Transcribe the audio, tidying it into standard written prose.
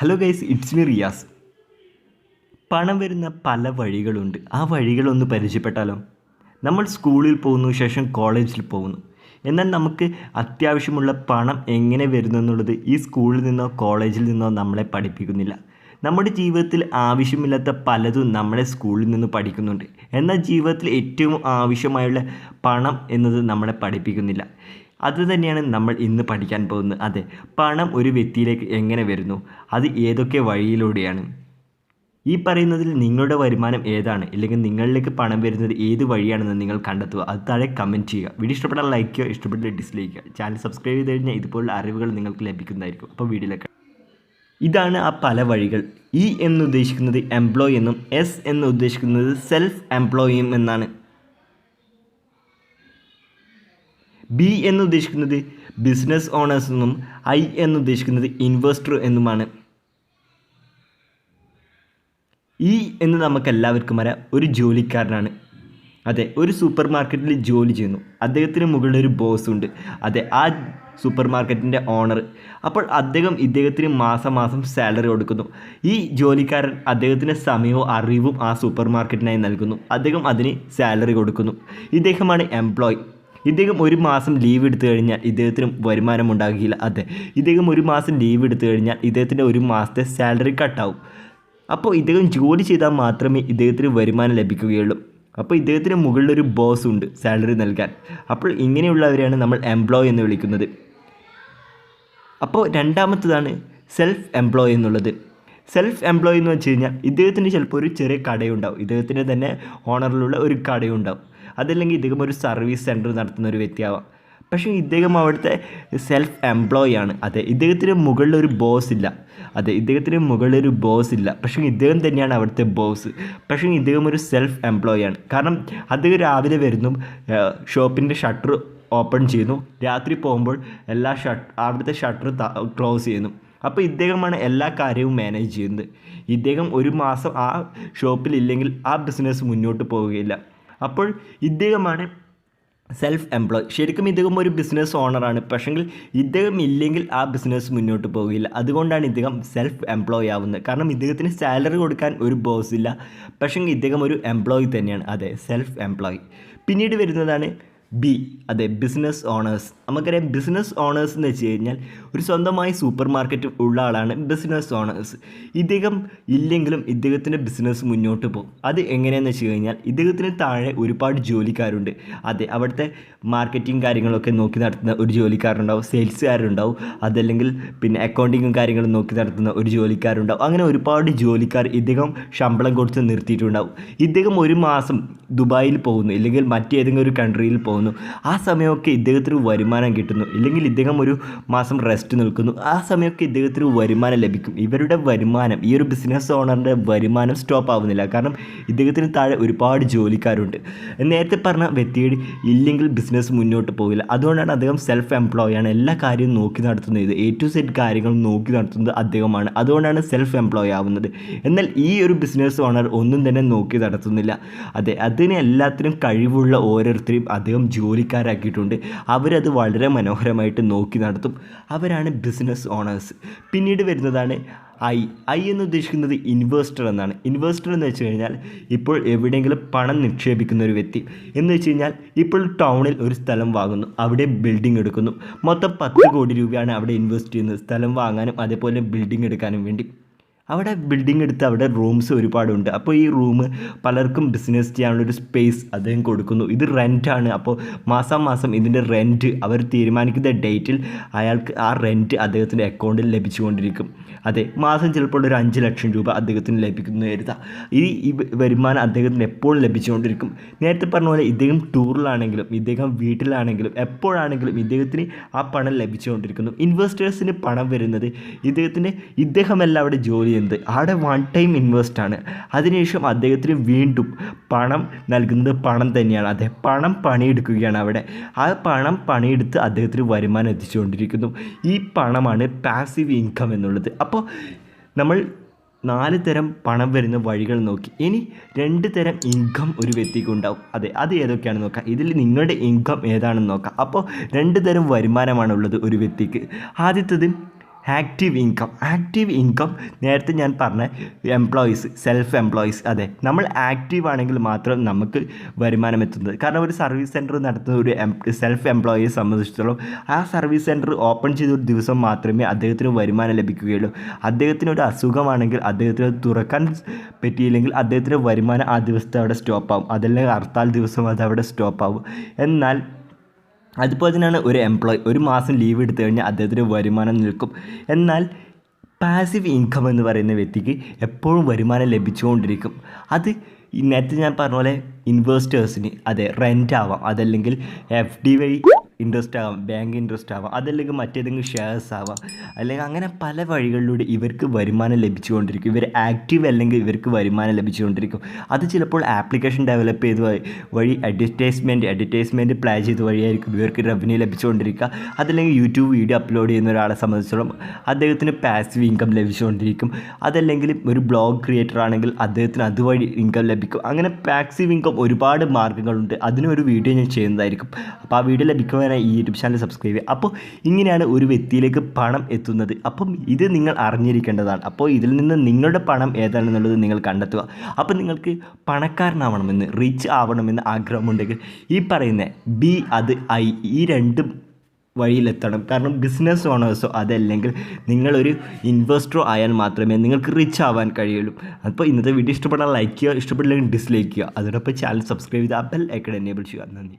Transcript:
Hello guys, it's me Riyas. പണം വരുന്ന പല വഴികളുണ്ട്. ആ വഴികളൊന്ന് പരിചയപ്പെട്ടാലോ? നമ്മൾ സ്കൂളിൽ പോകുന്നു, ശേഷം കോളേജിൽ പോകുന്നു. എന്നാൽ നമുക്ക് അത്യാവശ്യമുള്ള പണം എങ്ങനെ വരുന്നു എന്നുള്ളത് ഈ സ്കൂളിൽ നിന്നോ കോളേജിൽ നിന്നോ നമ്മളെ പഠിപ്പിക്കുന്നില്ല. നമ്മുടെ ജീവിതത്തിൽ ആവശ്യമില്ലാത്ത പലതും നമ്മളെ സ്കൂളിൽ നിന്ന് പഠിക്കുന്നുണ്ട്. എന്നാൽ ജീവിതത്തിൽ ഏറ്റവും ആവശ്യമായുള്ള പണം എന്നത് നമ്മളെ പഠിപ്പിക്കുന്നില്ല. അതുതന്നെയാണ് നമ്മൾ ഇന്ന് പഠിക്കാൻ പോകുന്നത്. അതെ, പണം ഒരു വ്യക്തിയിലേക്ക് എങ്ങനെ വരുന്നു, അത് ഏതൊക്കെ വഴിയിലൂടെയാണ്. ഈ പറയുന്നതിൽ നിങ്ങളുടെ വരുമാനം ഏതാണ്, ഇല്ലെങ്കിൽ നിങ്ങളിലേക്ക് പണം വരുന്നത് ഏത് വഴിയാണെന്ന് നിങ്ങൾ കണ്ടെത്തുക. അത് താഴെ കമൻറ്റ് ചെയ്യുക. വീഡിയോ ഇഷ്ടപ്പെട്ടാൽ ലൈക്ക് ചെയ്യുക, ഇഷ്ടപ്പെട്ടാൽ ഡിസ്ലൈക്ക് ചെയ്യുക. ചാനൽ സബ്സ്ക്രൈബ് ചെയ്ത് കഴിഞ്ഞാൽ ഇതുപോലുള്ള അറിവുകൾ നിങ്ങൾക്ക് ലഭിക്കുന്നതായിരിക്കും. അപ്പോൾ വീഡിയോയിലേക്ക്. ഇതാണ് ആ പല വഴികൾ. ഇ എന്ന് ഉദ്ദേശിക്കുന്നത് എംപ്ലോയി എന്നും എസ് എന്ന് ഉദ്ദേശിക്കുന്നത് സെൽഫ് എംപ്ലോയിയും എന്നാണ്. ബി എന്ന് ഉദ്ദേശിക്കുന്നത് ബിസിനസ് ഓണേഴ്സ് എന്നും ഐ എന്ന് ഉദ്ദേശിക്കുന്നത് ഇൻവെസ്റ്റർ എന്നുമാണ്. ഇ എന്ന് നമുക്കെല്ലാവർക്കും അറിയാം, ഒരു ജോലിക്കാരനാണ്. അതെ, ഒരു സൂപ്പർ മാർക്കറ്റിൽ ജോലി ചെയ്യുന്നു. അദ്ദേഹത്തിന് മുകളിൽ ഒരു ബോസ് ഉണ്ട്. അതെ, ആ സൂപ്പർ മാർക്കറ്റിൻ്റെ ഓണർ. അപ്പോൾ ഇദ്ദേഹത്തിന് മാസം സാലറി കൊടുക്കുന്നു. ഈ ജോലിക്കാരൻ അദ്ദേഹത്തിൻ്റെ സമയവും അറിവും ആ സൂപ്പർ മാർക്കറ്റിനായി നൽകുന്നു. അദ്ദേഹം അതിന് സാലറി കൊടുക്കുന്നു. ഇദ്ദേഹമാണ് എംപ്ലോയി. ഇദ്ദേഹം ഒരു മാസം ലീവ് എടുത്തു കഴിഞ്ഞാൽ ഇദ്ദേഹത്തിന് വരുമാനം ഉണ്ടാകില്ല. അതെ, ഇദ്ദേഹം ഒരു മാസം ലീവ് എടുത്തു കഴിഞ്ഞാൽ ഇദ്ദേഹത്തിൻ്റെ ഒരു മാസത്തെ സാലറി കട്ടാവും. അപ്പോൾ ഇദ്ദേഹം ജോലി ചെയ്താൽ മാത്രമേ ഇദ്ദേഹത്തിന് വരുമാനം ലഭിക്കുകയുള്ളൂ. അപ്പോൾ ഇദ്ദേഹത്തിന് മുകളിലൊരു ബോസ് ഉണ്ട് സാലറി നൽകാൻ. അപ്പോൾ ഇങ്ങനെയുള്ളവരെയാണ് നമ്മൾ എംപ്ലോയി എന്ന് വിളിക്കുന്നത്. അപ്പോൾ രണ്ടാമത്തതാണ് സെൽഫ് എംപ്ലോയി എന്നുള്ളത്. സെൽഫ് എംപ്ലോയി എന്ന് വെച്ച് കഴിഞ്ഞാൽ ഇദ്ദേഹത്തിന് ചിലപ്പോൾ ഒരു ചെറിയ കടയുണ്ടാവും, ഇദ്ദേഹത്തിൻ്റെ തന്നെ ഓണറിലുള്ള ഒരു കടയുണ്ടാവും. അതല്ലെങ്കിൽ ഇദ്ദേഹം ഒരു സർവീസ് സെൻറ്റർ നടത്തുന്ന ഒരു വ്യക്തിയാവാം. പക്ഷേ ഇദ്ദേഹം അവിടുത്തെ സെൽഫ് എംപ്ലോയി ആണ്. അതെ, ഇദ്ദേഹത്തിന് മുകളിലൊരു ബോസ് ഇല്ല. പക്ഷേ ഇദ്ദേഹം തന്നെയാണ് അവിടുത്തെ ബോസ്. പക്ഷേ ഇദ്ദേഹം ഒരു സെൽഫ് എംപ്ലോയി ആണ്. കാരണം അദ്ദേഹം രാവിലെ വരുന്നു, ഷോപ്പിൻ്റെ ഷട്ടർ ഓപ്പൺ ചെയ്യുന്നു, രാത്രി പോകുമ്പോൾ അവിടുത്തെ ഷട്ടർ ക്ലോസ് ചെയ്യുന്നു. അപ്പോൾ ഇദ്ദേഹമാണ് എല്ലാ കാര്യവും മാനേജ് ചെയ്യുന്നത്. ഇദ്ദേഹം ഒരു മാസം ആ ഷോപ്പിലില്ലെങ്കിൽ ആ ബിസിനസ് മുന്നോട്ട് പോവുകയില്ല. അപ്പോൾ ഇദ്ദേഹമാണ് സെൽഫ് എംപ്ലോയ്. ശരിക്കും ഇദ്ദേഹം ഒരു ബിസിനസ് ഓണറാണ്. പക്ഷെങ്കിൽ ഇദ്ദേഹം ഇല്ലെങ്കിൽ ആ ബിസിനസ് മുന്നോട്ട് പോവുകയില്ല. അതുകൊണ്ടാണ് ഇദ്ദേഹം സെൽഫ് എംപ്ലോയ് ആവുന്നത്. കാരണം ഇദ്ദേഹത്തിന് സാലറി കൊടുക്കാൻ ഒരു ബോസ് ഇല്ല. പക്ഷെങ്കിൽ ഇദ്ദേഹം ഒരു എംപ്ലോയി തന്നെയാണ്. അതെ, സെൽഫ് എംപ്ലോയ്. പിന്നീട് വരുന്നതാണ് ബി. അതെ, ബിസിനസ് ഓണേഴ്സ്. നമുക്കറിയാം, ബിസിനസ് ഓണേഴ്സ് എന്ന് വെച്ച് കഴിഞ്ഞാൽ ഒരു സ്വന്തമായി സൂപ്പർ മാർക്കറ്റ് ഉള്ള ആളാണ് ബിസിനസ് ഓണേഴ്സ്. ഇദ്ദേഹം ഇല്ലെങ്കിലും ഇദ്ദേഹത്തിൻ്റെ ബിസിനസ് മുന്നോട്ട് പോകും. അത് എങ്ങനെയാണെന്ന് വെച്ച് കഴിഞ്ഞാൽ ഇദ്ദേഹത്തിന് താഴെ ഒരുപാട് ജോലിക്കാരുണ്ട്. അതെ, അവിടുത്തെ മാർക്കറ്റിംഗ് കാര്യങ്ങളൊക്കെ നോക്കി നടത്തുന്ന ഒരു ജോലിക്കാരുണ്ടാവും, സെയിൽസുകാരുണ്ടാവും, അതല്ലെങ്കിൽ പിന്നെ അക്കൗണ്ടിങ്ങും കാര്യങ്ങളും നോക്കി നടത്തുന്ന ഒരു ജോലിക്കാരുണ്ടാവും. അങ്ങനെ ഒരുപാട് ജോലിക്കാർ ഇദ്ദേഹം ശമ്പളം കൊടുത്ത് നിർത്തിയിട്ടുണ്ടാവും. ഇദ്ദേഹം ഒരു മാസം ദുബായിൽ പോകുന്നു, ഇല്ലെങ്കിൽ മറ്റേതെങ്കിലും ഒരു കൺട്രിയിൽ പോകുന്നു. ആ സമയമൊക്കെ ഇദ്ദേഹത്തിന് വരുമാനം കിട്ടുന്നു. ഇല്ലെങ്കിൽ ഇദ്ദേഹം ഒരു മാസം റെസ്റ്റ് നിൽക്കുന്നു. ആ സമയമൊക്കെ ഇദ്ദേഹത്തിന് വരുമാനം ലഭിക്കും. ഇവരുടെ വരുമാനം, ഈ ഒരു ബിസിനസ് ഓണറിൻ്റെ വരുമാനം സ്റ്റോപ്പ് ആവുന്നില്ല. കാരണം ഇദ്ദേഹത്തിന് താഴെ ഒരുപാട് ജോലിക്കാരുണ്ട്. നേരത്തെ പറഞ്ഞ വ്യക്തിയുടെ ഇല്ലെങ്കിൽ ബിസിനസ് മുന്നോട്ട് പോകില്ല. അതുകൊണ്ടാണ് അദ്ദേഹം സെൽഫ് എംപ്ലോയി ആണ്. എല്ലാ കാര്യവും നോക്കി നടത്തുന്നത്, A to Z കാര്യങ്ങൾ നോക്കി നടത്തുന്നത് അദ്ദേഹമാണ്. അതുകൊണ്ടാണ് സെൽഫ് എംപ്ലോയി ആവുന്നത്. എന്നാൽ ഈ ഒരു ബിസിനസ് ഓണർ ഒന്നും തന്നെ നോക്കി നടത്തുന്നില്ല. അതെ, അതിന് എല്ലാത്തിനും കഴിവുള്ള ഓരോരുത്തരെയും അദ്ദേഹം ജോലിക്കാരാക്കിയിട്ടുണ്ട്. അവരത് വളരെ മനോഹരമായിട്ട് നോക്കി നടത്തും. അവരാണ് ബിസിനസ് ഓണേഴ്സ്. പിന്നീട് വരുന്നതാണ് ഐ എന്ന് ഉദ്ദേശിക്കുന്നത് ഇൻവെസ്റ്റർ എന്നാണ്. ഇൻവെസ്റ്റർ എന്ന് വെച്ച് കഴിഞ്ഞാൽ ഇപ്പോൾ എവിടെയെങ്കിലും പണം നിക്ഷേപിക്കുന്ന ഒരു വ്യക്തി എന്ന് വെച്ച് കഴിഞ്ഞാൽ ഇപ്പോൾ ടൗണിൽ ഒരു സ്ഥലം വാങ്ങുന്നു, അവിടെ ബിൽഡിംഗ് എടുക്കുന്നു. മൊത്തം 10 കോടി രൂപയാണ് അവിടെ ഇൻവെസ്റ്റ് ചെയ്യുന്നത്, സ്ഥലം വാങ്ങാനും അതേപോലെ ബിൽഡിംഗ് എടുക്കാനും വേണ്ടി. അവിടെ ബിൽഡിംഗ് എടുത്ത് അവിടെ റൂംസ് ഒരുപാടുണ്ട്. അപ്പോൾ ഈ റൂം പലർക്കും ബിസിനസ് ചെയ്യാനുള്ളൊരു സ്പേസ് അദ്ദേഹം കൊടുക്കുന്നു. ഇത് റെൻറ്റാണ്. അപ്പോൾ മാസം ഇതിൻ്റെ റെൻറ്റ് അവർ തീരുമാനിക്കുന്ന ഡേറ്റിൽ അയാൾക്ക് ആ റെൻറ്റ് അദ്ദേഹത്തിൻ്റെ അക്കൗണ്ടിൽ ലഭിച്ചുകൊണ്ടിരിക്കും. അതെ, മാസം ചിലപ്പോൾ ഒരു 5 ലക്ഷം രൂപ അദ്ദേഹത്തിന് ലഭിക്കുന്നു കരുതാം. ഈ വരുമാനം അദ്ദേഹത്തിന് എപ്പോഴും ലഭിച്ചുകൊണ്ടിരിക്കും. നേരത്തെ പറഞ്ഞ പോലെ ഇദ്ദേഹം ടൂറിലാണെങ്കിലും ഇദ്ദേഹം വീട്ടിലാണെങ്കിലും എപ്പോഴാണെങ്കിലും ഇദ്ദേഹത്തിന് ആ പണം ലഭിച്ചുകൊണ്ടിരിക്കുന്നു. ഇൻവെസ്റ്റേഴ്സിന് പണം വരുന്നത് ഇദ്ദേഹമല്ല അവിടെ ജോലി ചെയ്യുന്നത്, അവിടെ വൺ ടൈം ഇൻവെസ്റ്റ് ആണ്. അതിനുശേഷം അദ്ദേഹത്തിന് വീണ്ടും പണം നൽകുന്നത് പണം തന്നെയാണ്. അതെ, പണം പണിയെടുക്കുകയാണ് അവിടെ. ആ പണം പണിയെടുത്ത് അദ്ദേഹത്തിന് വരുമാനം എത്തിച്ചുകൊണ്ടിരിക്കുന്നു. ഈ പണമാണ് പാസീവ് ഇൻകം എന്നുള്ളത്. അപ്പോൾ നമ്മൾ 4 തരം പണം വരുന്ന വഴികൾ നോക്കി. ഇനി 2 തരം ഇൻകം ഒരു വ്യക്തിക്ക് ഉണ്ടാവും. അതെ, അത് ഏതൊക്കെയാണെന്ന് നോക്കാം. ഇതിൽ നിങ്ങളുടെ ഇൻകം ഏതാണെന്ന് നോക്കാം. അപ്പോൾ 2 തരം വരുമാനമാണുള്ളത് ഒരു വ്യക്തിക്ക്. ആദ്യത്തേത് ആക്റ്റീവ് ഇൻകം നേരത്തെ ഞാൻ പറഞ്ഞ എംപ്ലോയീസ്, സെൽഫ് എംപ്ലോയീസ്. അതെ, നമ്മൾ ആക്റ്റീവ് ആണെങ്കിൽ മാത്രം നമുക്ക് വരുമാനം എത്തുന്നത്. കാരണം ഒരു സർവീസ് സെൻറ്റർ നടത്തുന്ന ഒരു സെൽഫ് എംപ്ലോയിയെ സംബന്ധിച്ചിടത്തോളം ആ സർവീസ് സെൻറ്റർ ഓപ്പൺ ചെയ്ത ഒരു ദിവസം മാത്രമേ അദ്ദേഹത്തിന് വരുമാനം ലഭിക്കുകയുള്ളൂ. അദ്ദേഹത്തിന് ഒരു അസുഖമാണെങ്കിൽ അദ്ദേഹത്തിന് തുറക്കാൻ പറ്റിയില്ലെങ്കിൽ അദ്ദേഹത്തിൻ്റെ വരുമാനം ആ ദിവസത്തെ അവിടെ സ്റ്റോപ്പാവും. അതല്ലെങ്കിൽ ഹർത്താൽ ദിവസം അത് അവിടെ സ്റ്റോപ്പാവും. എന്നാൽ അതുപോലെ തന്നെയാണ് ഒരു എംപ്ലോയി ഒരു മാസം ലീവ് എടുത്തു കഴിഞ്ഞാൽ അദ്ദേഹത്തിന് വരുമാനം നിൽക്കും. എന്നാൽ പാസീവ് ഇൻകം എന്ന് പറയുന്ന വ്യക്തിക്ക് എപ്പോഴും വരുമാനം ലഭിച്ചുകൊണ്ടിരിക്കും. അത് നേരത്തെ ഞാൻ പറഞ്ഞ പോലെ ഇൻവെസ്റ്റേഴ്സിന് അതെ റെൻ്റ് ആവാം, അതല്ലെങ്കിൽ FD വഴി ഇൻട്രസ്റ്റ് ആവാം, ബാങ്ക് ഇൻട്രസ്റ്റ് ആവാം, അതല്ലെങ്കിൽ മറ്റേതെങ്കിലും ഷെയർസ് ആവാം, അല്ലെങ്കിൽ അങ്ങനെ പല വഴികളിലൂടെ ഇവർക്ക് വരുമാനം ലഭിച്ചുകൊണ്ടിരിക്കും. ഇവർ ആക്റ്റീവ് അല്ലെങ്കിൽ ഇവർക്ക് വരുമാനം ലഭിച്ചുകൊണ്ടിരിക്കും. അത് ചിലപ്പോൾ ആപ്ലിക്കേഷൻ ഡെവലപ്പ് ചെയ്ത് വഴി അഡ്വർടൈസ്മെൻറ്റ് പ്ലേ ചെയ്ത് വഴിയായിരിക്കും ഇവർക്ക് റവന്യൂ ലഭിച്ചുകൊണ്ടിരിക്കുക. അതല്ലെങ്കിൽ യൂട്യൂബ് വീഡിയോ അപ്ലോഡ് ചെയ്യുന്ന ഒരാളെ സംബന്ധിച്ചിടത്തോളം അദ്ദേഹത്തിന് പാസീവ് ഇൻകം ലഭിച്ചുകൊണ്ടിരിക്കും. അതല്ലെങ്കിൽ ഒരു ബ്ലോഗ് ക്രിയേറ്റർ ആണെങ്കിൽ അദ്ദേഹത്തിന് അതുവഴി ഇൻകം ലഭിക്കും. അങ്ങനെ പാസീവ് ഇൻകം ഒരുപാട് മാർഗ്ഗങ്ങളുണ്ട്. അതിനൊരു വീഡിയോ ഞാൻ ചെയ്യുന്നതായിരിക്കും. അപ്പോൾ ആ വീഡിയോ ലഭിക്കുവാനായി ഈ യൂട്യൂബ് ചാനൽ സബ്സ്ക്രൈബ് ചെയ്യുക. അപ്പോൾ ഇങ്ങനെയാണ് ഒരു വ്യക്തിയിലേക്ക് പണം എത്തുന്നത്. അപ്പം ഇത് നിങ്ങൾ അറിഞ്ഞിരിക്കേണ്ടതാണ്. അപ്പോൾ ഇതിൽ നിന്ന് നിങ്ങളുടെ പണം ഏതാണെന്നുള്ളത് നിങ്ങൾ കണ്ടെത്തുക. അപ്പോൾ നിങ്ങൾക്ക് പണക്കാരനാവണമെന്ന്, റിച്ച് ആവണമെന്ന് ആഗ്രഹമുണ്ടെങ്കിൽ ഈ പറയുന്ന ബി അത് ഐ ഈ രണ്ടും വഴിയിലെത്തണം. കാരണം ബിസിനസ് ഓണേഴ്സോ അതല്ലെങ്കിൽ നിങ്ങളൊരു ഇൻവെസ്റ്ററോ ആയാൽ മാത്രമേ നിങ്ങൾക്ക് റിച്ച് ആവാൻ കഴിയുള്ളൂ. അപ്പോൾ ഇന്നത്തെ വീഡിയോ ഇഷ്ടപ്പെട്ടാൽ ലൈക്ക് ചെയ്യുക, ഇഷ്ടപ്പെട്ടില്ലെങ്കിൽ ഡിസ്ലൈക്ക് ചെയ്യുക. അതോടൊപ്പം ചാനൽ സബ്സ്ക്രൈബ് ചെയ്ത് ബെൽ ഐക്കൺ എനേബിൾ ചെയ്യുക. നന്ദി.